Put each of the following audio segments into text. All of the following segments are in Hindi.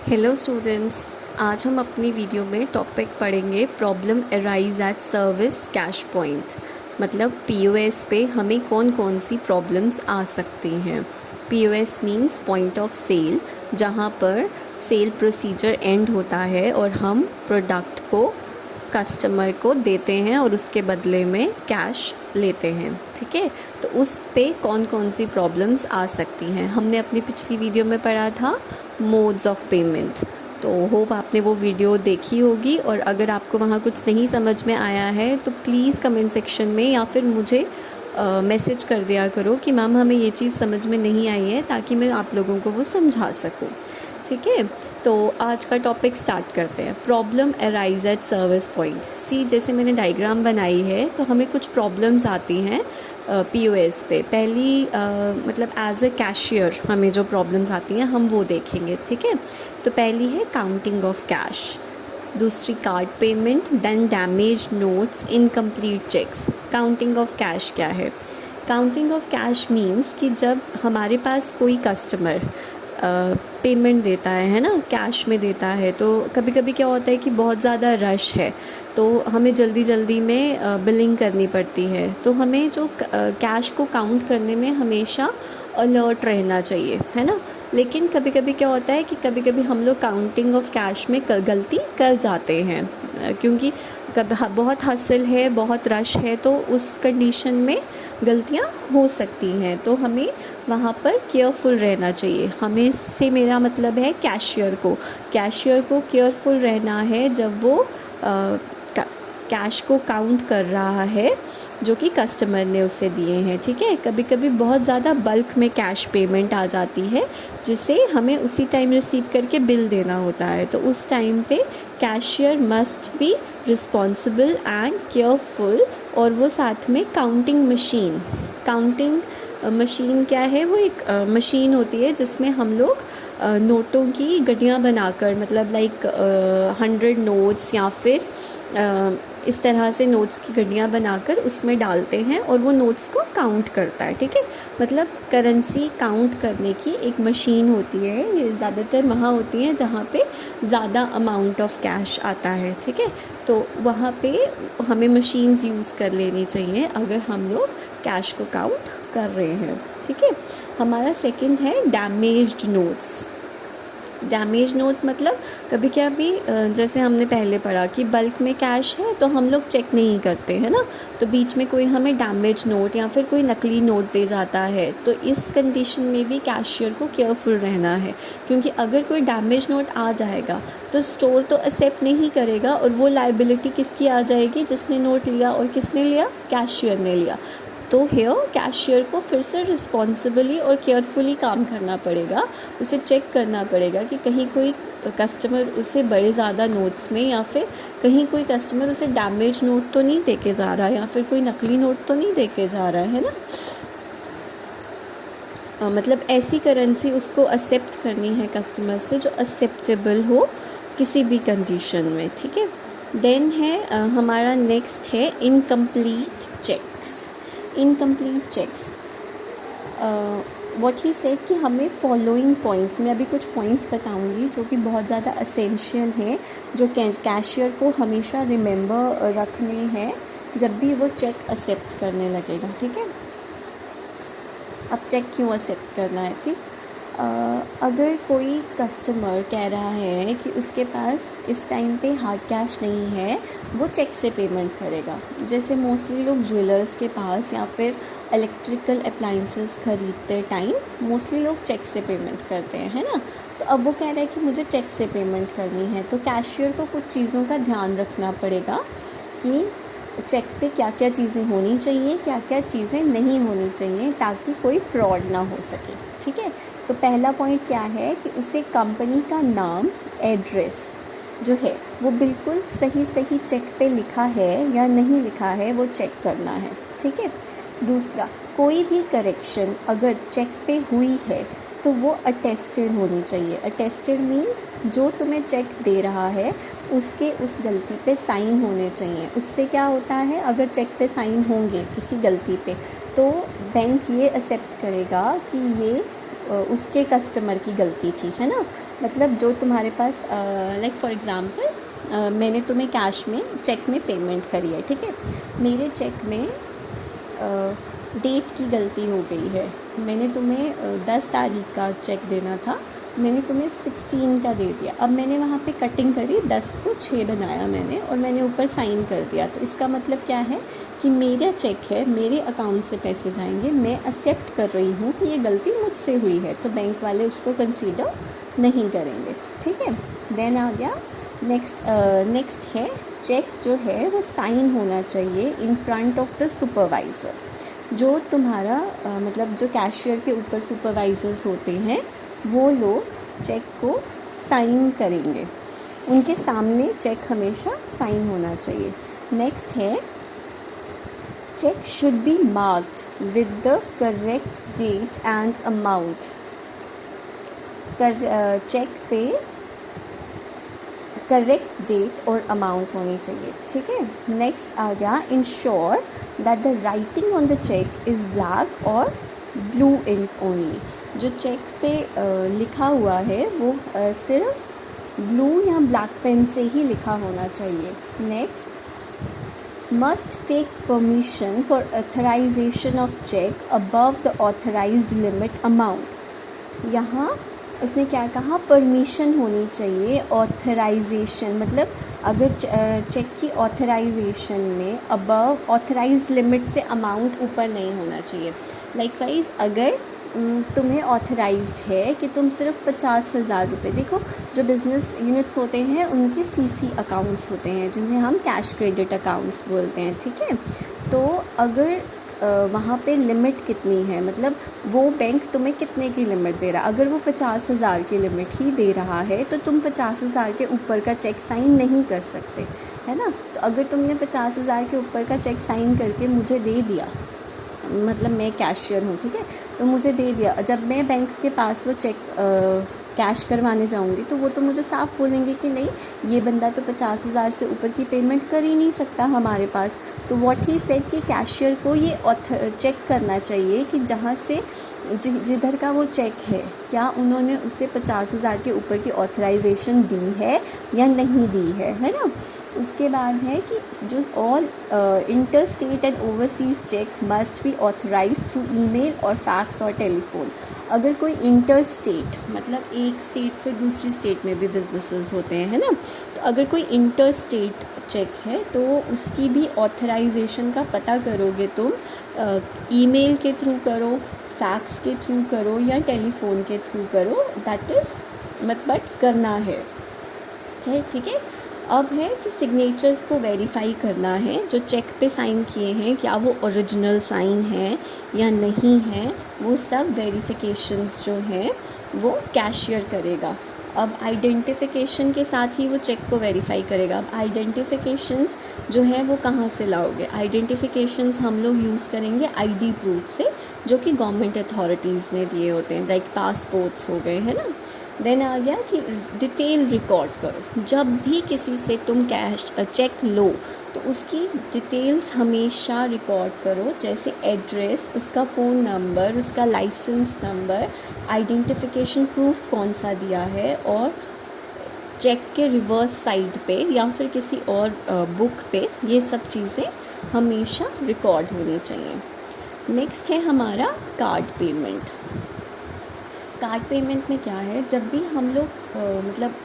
हेलो स्टूडेंट्स, आज हम अपनी वीडियो में टॉपिक पढ़ेंगे problem arise at service cash point. मतलब पीओएस पे हमें कौन कौन सी प्रॉब्लम्स आ सकती हैं। POS means point of sale, जहाँ पर सेल प्रोसीजर एंड होता है और हम प्रोडक्ट को कस्टमर को देते हैं और उसके बदले में कैश लेते हैं। ठीक है, तो उस पे कौन कौन सी प्रॉब्लम्स आ सकती हैं हमने अपनी पिछली वीडियो में पढ़ा था मोड्स ऑफ पेमेंट। तो होप आपने वो वीडियो देखी होगी, और अगर आपको वहाँ कुछ नहीं समझ में आया है तो प्लीज़ कमेंट सेक्शन में या फिर मुझे मैसेज कर दिया करो कि मैम हमें ये चीज़ समझ में नहीं आई है, ताकि मैं आप लोगों को वो समझा सकूँ। ठीक है, तो आज का टॉपिक स्टार्ट करते हैं। Problem arise at service point. C, जैसे मैंने डायग्राम बनाई है तो हमें कुछ प्रॉब्लम्स आती हैं पीओएस पे। पहली मतलब एज अ कैशियर हमें जो प्रॉब्लम्स आती हैं हम वो देखेंगे। ठीक है, तो पहली है काउंटिंग ऑफ कैश, दूसरी card payment, then damage notes, incomplete cheques. Counting of cash क्या है? काउंटिंग ऑफ कैश मीन्स कि जब हमारे पास कोई कस्टमर पेमेंट देता है ना, कैश में देता है, तो कभी कभी क्या होता है कि बहुत ज़्यादा रश है तो हमें जल्दी जल्दी में बिलिंग करनी पड़ती है। तो हमें जो कैश को काउंट करने में हमेशा अलर्ट रहना चाहिए, है ना। लेकिन कभी कभी क्या होता है कि कभी कभी हम लोग काउंटिंग ऑफ कैश में गलती कर जाते हैं, क्योंकि बहुत हसल है, बहुत रश है, तो उस कंडीशन में गलतियां हो सकती हैं। तो हमें वहाँ पर केयरफुल रहना चाहिए। हमें से मेरा मतलब है कैशियर को केयरफुल रहना है जब वो कैश को काउंट कर रहा है जो कि कस्टमर ने उसे दिए हैं। ठीक है, कभी कभी बहुत ज़्यादा बल्क में कैश पेमेंट आ जाती है जिसे हमें उसी टाइम रिसीव करके बिल देना होता है। तो उस टाइम पे cashier must be responsible and careful. और वो साथ में काउंटिंग मशीन क्या है? वो एक मशीन होती है जिसमें हम लोग नोटों की गड्डियाँ बनाकर, मतलब लाइक 100 नोट्स या फिर इस तरह से नोट्स की गड्डियाँ बनाकर उसमें डालते हैं और वो नोट्स को काउंट करता है। ठीक है, मतलब करेंसी काउंट करने की एक मशीन होती है। ये ज़्यादातर वहाँ होती है जहाँ पे ज़्यादा अमाउंट ऑफ कैश आता है। ठीक है, तो वहाँ पे हमें मशीन्स यूज़ कर लेनी चाहिए अगर हम लोग कैश को काउंट कर रहे हैं। ठीक है, हमारा सेकंड है डैमेज्ड नोट्स। डैमेज नोट मतलब कभी क्या भी जैसे हमने पहले पढ़ा कि बल्क में कैश है तो हम लोग चेक नहीं करते हैं ना, तो बीच में कोई हमें डैमेज नोट या फिर कोई नकली नोट दे जाता है, तो इस कंडीशन में भी कैशियर को केयरफुल रहना है। क्योंकि अगर कोई डैमेज नोट आ जाएगा तो स्टोर तो एक्सेप्ट नहीं करेगा, और वो लायबिलिटी किसकी आ जाएगी? जिसने नोट लिया, और किसने लिया? कैशियर ने लिया। तो हेयर कैशियर को फिर से रिस्पॉन्सिबली और केयरफुली काम करना पड़ेगा। उसे चेक करना पड़ेगा कि कहीं कोई कस्टमर उसे बड़े ज़्यादा नोट्स में, या फिर कहीं कोई कस्टमर उसे डैमेज नोट तो नहीं देके जा रहा, या फिर कोई नकली नोट तो नहीं देके जा रहा है ना। मतलब ऐसी करेंसी उसको एक्सेप्ट करनी है कस्टमर से जो एक्सेप्टेबल हो किसी भी कंडीशन में। ठीक है, देन है हमारा नेक्स्ट है incomplete cheques. Incomplete cheques what he said कि हमें फॉलोइंग पॉइंट्स, मैं अभी कुछ पॉइंट्स बताऊंगी जो कि बहुत ज़्यादा असेंशियल है, जो कैशियर को हमेशा रिमेंबर रखने हैं जब भी वो चेक एक्सेप्ट करने लगेगा। ठीक है, अब चेक क्यों एक्सेप्ट करना है? ठीक, अगर कोई कस्टमर कह रहा है कि उसके पास इस टाइम पे हार्ड कैश नहीं है, वो चेक से पेमेंट करेगा। जैसे मोस्टली लोग ज्वेलर्स के पास या फिर इलेक्ट्रिकल अप्लाइंसेस खरीदते टाइम मोस्टली लोग चेक से पेमेंट करते हैं, है ना। तो अब वो कह रहा है कि मुझे चेक से पेमेंट करनी है, तो कैशियर को कुछ चीज़ों का ध्यान रखना पड़ेगा कि चेक पे क्या क्या चीज़ें होनी चाहिए, क्या क्या चीज़ें नहीं होनी चाहिए, ताकि कोई फ्रॉड ना हो सके। ठीक है, तो पहला पॉइंट क्या है कि उसे कंपनी का नाम, एड्रेस जो है वो बिल्कुल सही चेक पे लिखा है या नहीं लिखा है, वो चेक करना है। ठीक है, दूसरा, कोई भी करेक्शन अगर चेक पे हुई है तो वो अटेस्टेड होनी चाहिए। अटेस्टेड मीन्स जो तुम्हें चेक दे रहा है उसके उस गलती पे साइन होने चाहिए। उससे क्या होता है, अगर चेक पे साइन होंगे किसी गलती पे तो बैंक ये एक्सेप्ट करेगा कि ये उसके कस्टमर की गलती थी, है ना। मतलब जो तुम्हारे पास लाइक फॉर एग्ज़ाम्पल मैंने तुम्हें कैश में चेक में पेमेंट करी है, ठीक है। मेरे चेक में डेट की गलती हो गई है। मैंने तुम्हें 10 तारीख का चेक देना था, मैंने तुम्हें 16 का दे दिया। अब मैंने वहाँ पे कटिंग करी, 10 को 6 बनाया मैंने और मैंने ऊपर साइन कर दिया। तो इसका मतलब क्या है कि मेरा चेक है, मेरे अकाउंट से पैसे जाएंगे, मैं एक्सेप्ट कर रही हूँ कि ये गलती मुझसे हुई है, तो बैंक वाले उसको कंसीडर नहीं करेंगे, ठीक है। देन आ गया नेक्स्ट है चेक जो है वो साइन होना चाहिए in front of the supervisor. जो तुम्हारा मतलब जो कैशियर के ऊपर सुपरवाइजर्स होते हैं वो लोग चेक को साइन करेंगे, उनके सामने चेक हमेशा साइन होना चाहिए। नेक्स्ट है cheque should be marked with the correct date and amount. Cheque पे करेक्ट डेट और अमाउंट होनी चाहिए, ठीक है। नेक्स्ट आ गया ensure that the writing on the cheque is black और ब्लू इंक ओनली। जो चेक पे लिखा हुआ है वो सिर्फ ब्लू या ब्लैक पेन से ही लिखा होना चाहिए। Next must take permission for authorisation of cheque above the authorised limit amount. यहाँ उसने क्या कहा, परमिशन होनी चाहिए। ऑथराइजेशन मतलब अगर चेक की ऑथराइजेशन में अबव ऑथराइज्ड लिमिट से अमाउंट ऊपर नहीं होना चाहिए। लाइकवाइज अगर तुम्हें ऑथराइज्ड है कि तुम सिर्फ 50,000 रुपये, देखो जो बिज़नेस यूनिट्स होते हैं उनके सीसी अकाउंट्स होते हैं जिन्हें हम कैश क्रेडिट अकाउंट्स बोलते हैं, ठीक है। तो अगर वहाँ पे लिमिट कितनी है, मतलब वो बैंक तुम्हें कितने की लिमिट दे रहा है, अगर वो 50,000 की लिमिट ही दे रहा है तो तुम 50,000 के ऊपर का चेक साइन नहीं कर सकते, है ना। तो अगर तुमने 50,000 के ऊपर का चेक साइन करके मुझे दे दिया, मतलब मैं कैशियर हूँ, ठीक है, तो मुझे दे दिया, जब मैं बैंक के पास वो चेक कैश करवाने जाऊँगी तो वो तो मुझे साफ बोलेंगे कि नहीं ये बंदा तो 50,000 से ऊपर की पेमेंट कर ही नहीं सकता हमारे पास। तो व्हाट ही सेड कि कैशियर को ये चेक करना चाहिए कि जहाँ से जिधर का वो चेक है क्या उन्होंने उसे 50,000 के ऊपर की ऑथराइजेशन दी है या नहीं दी है ना। उसके बाद है कि जो all inter state and overseas cheque must be authorise through email और फैक्स और टेलीफोन। अगर कोई इंटर स्टेट मतलब एक स्टेट से दूसरी स्टेट में भी बिजनेसेस होते हैं, है ना, तो अगर कोई इंटर स्टेट चेक है तो उसकी भी ऑथराइजेशन का पता करोगे तुम ईमेल के थ्रू करो, फैक्स के थ्रू करो या टेलीफोन के थ्रू करो, दैट इज़ बट करना है, ठीक है। अब है कि सिग्नेचर्स को वेरीफाई करना है, जो चेक पे साइन किए हैं क्या वो ओरिजिनल साइन है या नहीं है, वो सब वेरिफिकेशंस जो हैं वो कैशियर करेगा। अब आइडेंटिफिकेशन के साथ ही वो चेक को वेरीफाई करेगा। अब आइडेंटिफिकेशंस जो है वो कहाँ से लाओगे, आइडेंटिफिकेशंस हम लोग यूज़ करेंगे आईडी प्रूफ से, जो कि गवर्नमेंट अथॉरिटीज़ ने दिए होते हैं, लाइक पासपोर्ट्स हो गए, है ना। देन आ गया कि डिटेल रिकॉर्ड करो। जब भी किसी से तुम चेक लो तो उसकी डिटेल्स हमेशा रिकॉर्ड करो, जैसे एड्रेस, उसका फ़ोन नंबर, उसका लाइसेंस नंबर, आइडेंटिफिकेशन प्रूफ कौन सा दिया है, और चेक के रिवर्स साइड पे या फिर किसी और बुक पे ये सब चीज़ें हमेशा रिकॉर्ड होनी चाहिए। नेक्स्ट है हमारा कार्ड पेमेंट। कार्ड पेमेंट में क्या है, जब भी हम लोग मतलब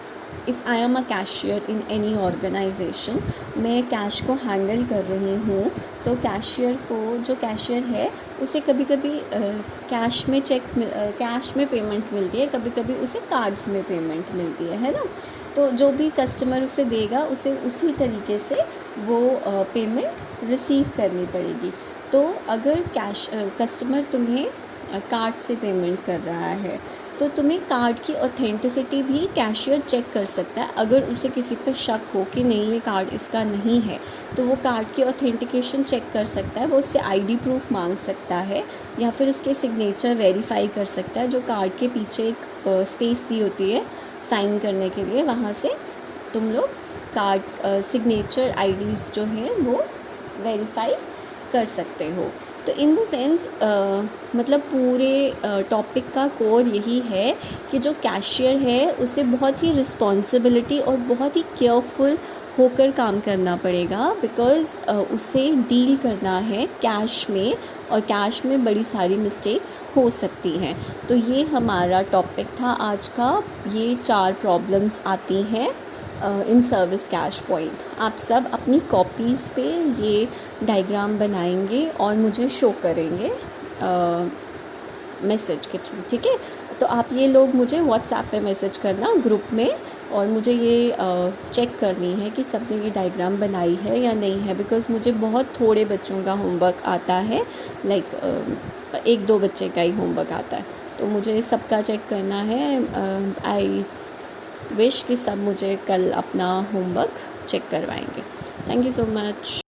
if I am a cashier in any organisation, मैं कैश को हैंडल कर रही हूँ, तो कैशियर को, जो कैशियर है उसे कभी कभी कैश में पेमेंट मिलती है, कभी कभी उसे कार्ड्स में पेमेंट मिलती है ना। तो जो भी कस्टमर उसे देगा उसे उसी तरीके से वो पेमेंट रिसीव करनी पड़ेगी। तो अगर कस्टमर तुम्हें कार्ड से पेमेंट कर रहा है तो तुम्हें कार्ड की ऑथेंटिसिटी भी कैशियर चेक कर सकता है। अगर उसे किसी पर शक हो कि नहीं ये कार्ड इसका नहीं है, तो वो कार्ड की ऑथेंटिकेशन चेक कर सकता है, वो उससे आईडी प्रूफ मांग सकता है या फिर उसके सिग्नेचर वेरीफाई कर सकता है। जो कार्ड के पीछे एक स्पेस दी होती है साइन करने के लिए, वहाँ से तुम लोग कार्ड सिग्नेचर आईडीज़ जो हैं वो वेरीफाई कर सकते हो। तो इन द सेंस मतलब पूरे टॉपिक का कोर यही है कि जो कैशियर है उसे बहुत ही रिस्पॉन्सिबिलिटी और बहुत ही केयरफुल होकर काम करना पड़ेगा, बिकॉज़ उसे डील करना है कैश में, और कैश में बड़ी सारी मिस्टेक्स हो सकती हैं। तो ये हमारा टॉपिक था आज का। ये 4 प्रॉब्लम्स आती हैं इन सर्विस कैश पॉइंट। आप सब अपनी कॉपीज़ पे ये डायग्राम बनाएंगे और मुझे शो करेंगे मैसेज के थ्रू, ठीक है। तो आप ये लोग मुझे व्हाट्सएप पे मैसेज करना ग्रुप में, और मुझे ये चेक करनी है कि सबने ये डायग्राम बनाई है या नहीं है, बिकॉज़ मुझे बहुत थोड़े बच्चों का होमवर्क आता है, लाइक 1-2 बच्चे का ही होमवर्क आता है, तो मुझे सबका चेक करना है। आई विश कि सब मुझे कल अपना होमवर्क चेक करवाएंगे। Thank you so much.